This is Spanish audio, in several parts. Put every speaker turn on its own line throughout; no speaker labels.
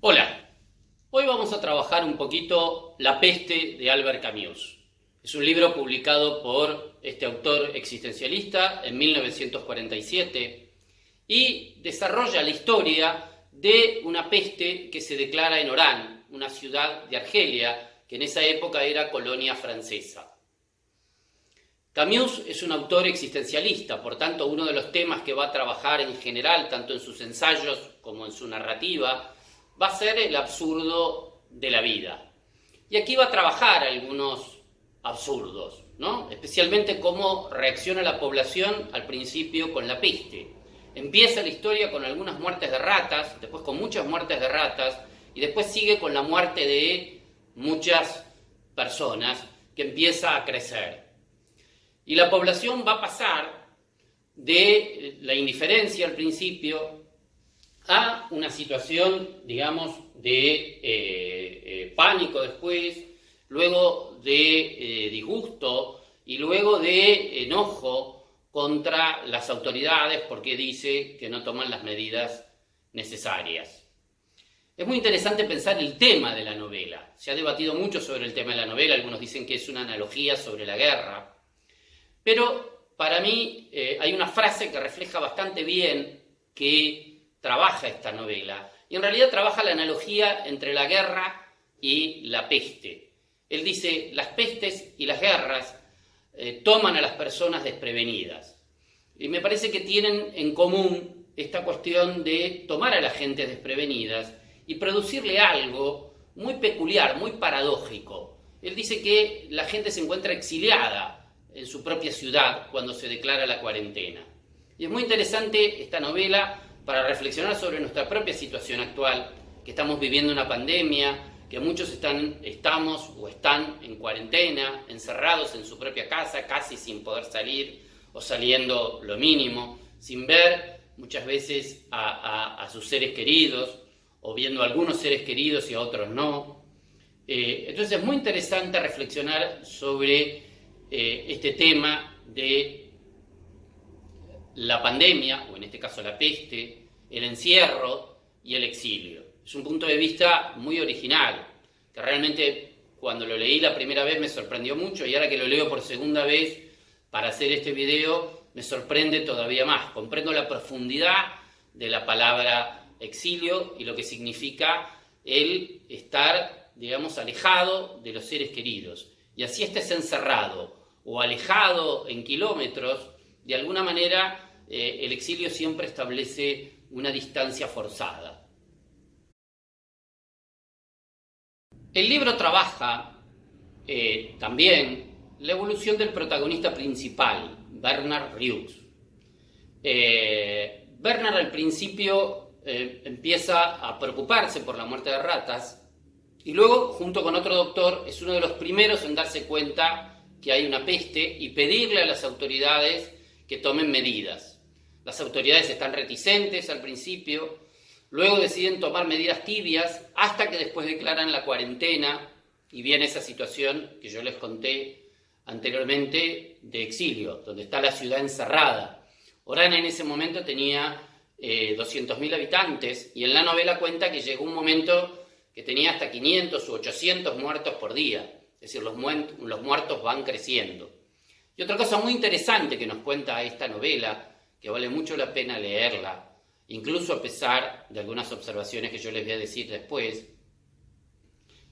Hola, hoy vamos a trabajar un poquito La peste de Albert Camus. Es un libro publicado por este autor existencialista en 1947 y desarrolla la historia de una peste que se declara en Orán, una ciudad de Argelia, que en esa época era colonia francesa. Camus es un autor existencialista, por tanto uno de los temas que va a trabajar en general, tanto en sus ensayos como en su narrativa, va a ser el absurdo de la vida. Y aquí va a trabajar algunos absurdos, ¿no? Especialmente cómo reacciona la población al principio con la peste. Empieza la historia con algunas muertes de ratas, después con muchas muertes de ratas, y después sigue con la muerte de muchas personas que empieza a crecer. Y la población va a pasar de la indiferencia al principio a una situación, digamos, de pánico después, luego de disgusto y luego de enojo contra las autoridades porque dice que no toman las medidas necesarias. Es muy interesante pensar el tema de la novela. Se ha debatido mucho sobre el tema de la novela, algunos dicen que es una analogía sobre la guerra, pero para mí hay una frase que refleja bastante bien que trabaja esta novela, y en realidad trabaja la analogía entre la guerra y la peste. Él dice, las pestes y las guerras toman a las personas desprevenidas, y me parece que tienen en común esta cuestión de tomar a la gente desprevenidas y producirle algo muy peculiar, muy paradójico. Él dice que la gente se encuentra exiliada en su propia ciudad cuando se declara la cuarentena. Y es muy interesante esta novela para reflexionar sobre nuestra propia situación actual, que estamos viviendo una pandemia, que muchos estamos o están en cuarentena, encerrados en su propia casa, casi sin poder salir o saliendo lo mínimo, sin ver muchas veces a sus seres queridos, o viendo a algunos seres queridos y a otros no. Entonces es muy interesante reflexionar sobre este tema de la pandemia, o en este caso la peste, el encierro y el exilio. Es un punto de vista muy original, que realmente cuando lo leí la primera vez me sorprendió mucho, y ahora que lo leo por segunda vez para hacer este video me sorprende todavía más. Comprendo la profundidad de la palabra exilio y lo que significa el estar, digamos, alejado de los seres queridos. Y así estés encerrado o alejado en kilómetros, de alguna manera el exilio siempre establece una distancia forzada. El libro trabaja también la evolución del protagonista principal, Bernard Rieux. Bernard al principio empieza a preocuparse por la muerte de ratas y luego, junto con otro doctor, es uno de los primeros en darse cuenta que hay una peste y pedirle a las autoridades que tomen medidas. Las autoridades están reticentes al principio, luego deciden tomar medidas tibias hasta que después declaran la cuarentena y viene esa situación que yo les conté anteriormente de exilio, donde está la ciudad encerrada. Orán en ese momento tenía 200.000 habitantes y en la novela cuenta que llegó un momento que tenía hasta 500 u 800 muertos por día. Es decir, los muertos van creciendo. Y otra cosa muy interesante que nos cuenta esta novela, que vale mucho la pena leerla, incluso a pesar de algunas observaciones que yo les voy a decir después,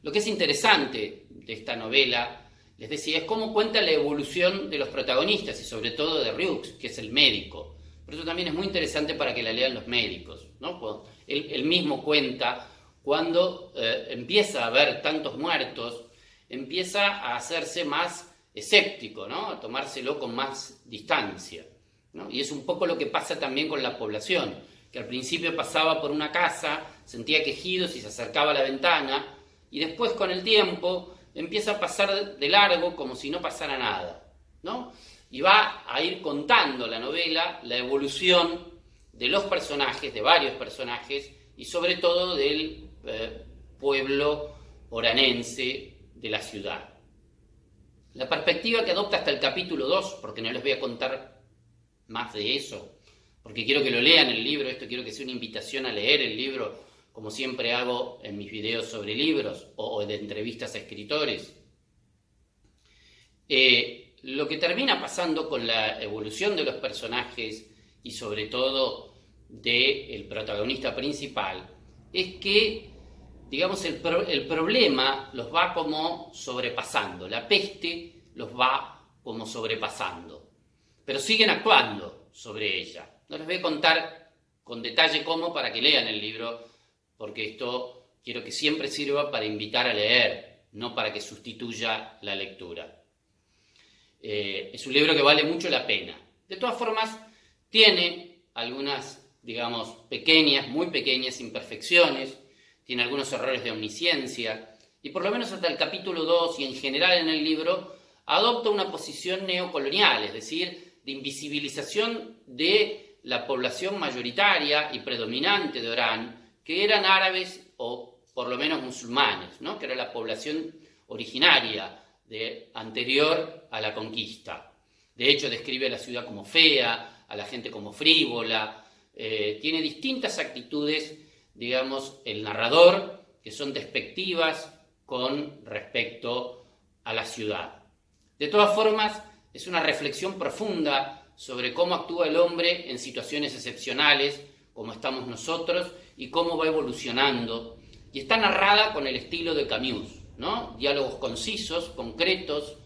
lo que es interesante de esta novela, les decía, es cómo cuenta la evolución de los protagonistas y sobre todo de Rieux, que es el médico. Por eso también es muy interesante para que la lean los médicos, ¿no? Él mismo cuenta cuando empieza a haber tantos muertos, empieza a hacerse más escéptico, ¿no? A tomárselo con más distancia, ¿no? Y es un poco lo que pasa también con la población, que al principio pasaba por una casa, sentía quejidos y se acercaba a la ventana, y después con el tiempo empieza a pasar de largo como si no pasara nada, ¿no? Y va a ir contando la novela la evolución de los personajes, de varios personajes, y sobre todo del pueblo oranense de la ciudad. La perspectiva que adopta hasta el capítulo 2, porque no les voy a contar más de eso, porque quiero que lo lean el libro, esto quiero que sea una invitación a leer el libro como siempre hago en mis videos sobre libros o de entrevistas a escritores. Lo que termina pasando con la evolución de los personajes y sobre todo del protagonista principal es que, digamos, el problema los va como sobrepasando, la peste los va como sobrepasando, pero siguen actuando sobre ella. No les voy a contar con detalle cómo para que lean el libro, porque esto quiero que siempre sirva para invitar a leer, no para que sustituya la lectura. Es un libro que vale mucho la pena. De todas formas, tiene algunas, digamos, pequeñas, muy pequeñas imperfecciones, tiene algunos errores de omnisciencia, y por lo menos hasta el capítulo 2 y en general en el libro, adopta una posición neocolonial, es decir, de invisibilización de la población mayoritaria y predominante de Orán, que eran árabes o por lo menos musulmanes, ¿no? Que era la población originaria anterior a la conquista. De hecho, describe a la ciudad como fea, a la gente como frívola, tiene distintas actitudes, digamos, el narrador, que son despectivas con respecto a la ciudad. De todas formas, es una reflexión profunda sobre cómo actúa el hombre en situaciones excepcionales, como estamos nosotros, y cómo va evolucionando. Y está narrada con el estilo de Camus, ¿no? Diálogos concisos, concretos,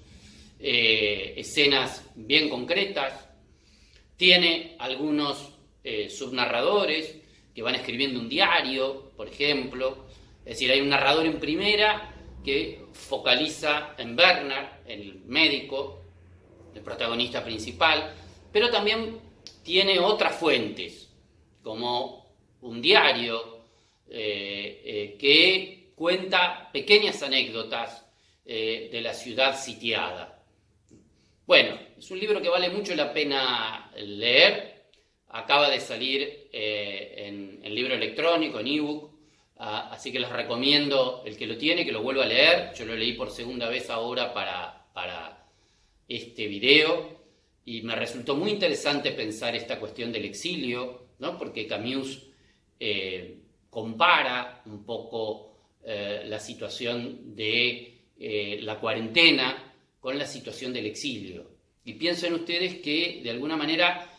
escenas bien concretas. Tiene algunos subnarradores que van escribiendo un diario, por ejemplo. Es decir, hay un narrador en primera que focaliza en Bernard, el médico, el protagonista principal, pero también tiene otras fuentes, como un diario que cuenta pequeñas anécdotas de la ciudad sitiada. Bueno, es un libro que vale mucho la pena leer. Acaba de salir en libro electrónico, en ebook, así que les recomiendo, el que lo tiene, que lo vuelva a leer. Yo lo leí por segunda vez ahora para este video y me resultó muy interesante pensar esta cuestión del exilio, ¿no? Porque Camus compara un poco la situación de la cuarentena con la situación del exilio. Y piensen ustedes que, de alguna manera,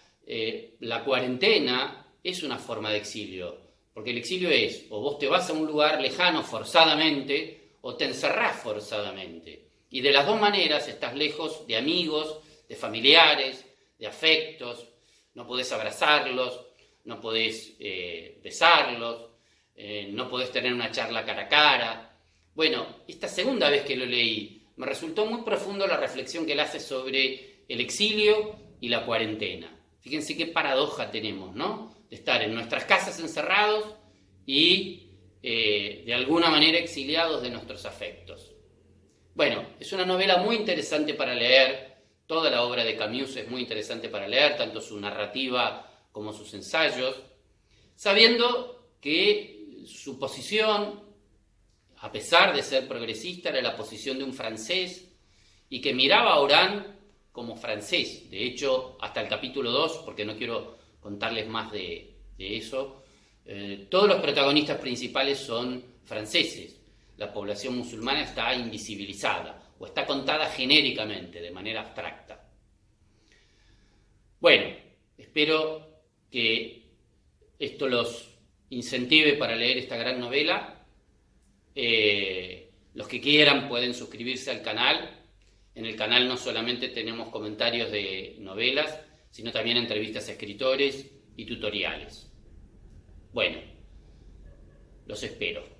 la cuarentena es una forma de exilio, porque el exilio es, o vos te vas a un lugar lejano forzadamente, o te encerrás forzadamente. Y de las dos maneras estás lejos de amigos, de familiares, de afectos, no podés abrazarlos, no podés besarlos, no podés tener una charla cara a cara. Bueno, esta segunda vez que lo leí, me resultó muy profundo la reflexión que él hace sobre el exilio y la cuarentena. Fíjense qué paradoja tenemos, ¿no? De estar en nuestras casas encerrados y de alguna manera exiliados de nuestros afectos. Bueno, es una novela muy interesante para leer. Toda la obra de Camus es muy interesante para leer, tanto su narrativa como sus ensayos, sabiendo que su posición, a pesar de ser progresista, era la posición de un francés y que miraba a Orán como francés. De hecho, hasta el capítulo 2, porque no quiero contarles más de eso, todos los protagonistas principales son franceses. La población musulmana está invisibilizada o está contada genéricamente, de manera abstracta. Bueno, espero que esto los incentive para leer esta gran novela. Los que quieran pueden suscribirse al canal. En el canal no solamente tenemos comentarios de novelas, sino también entrevistas a escritores y tutoriales. Bueno, los espero.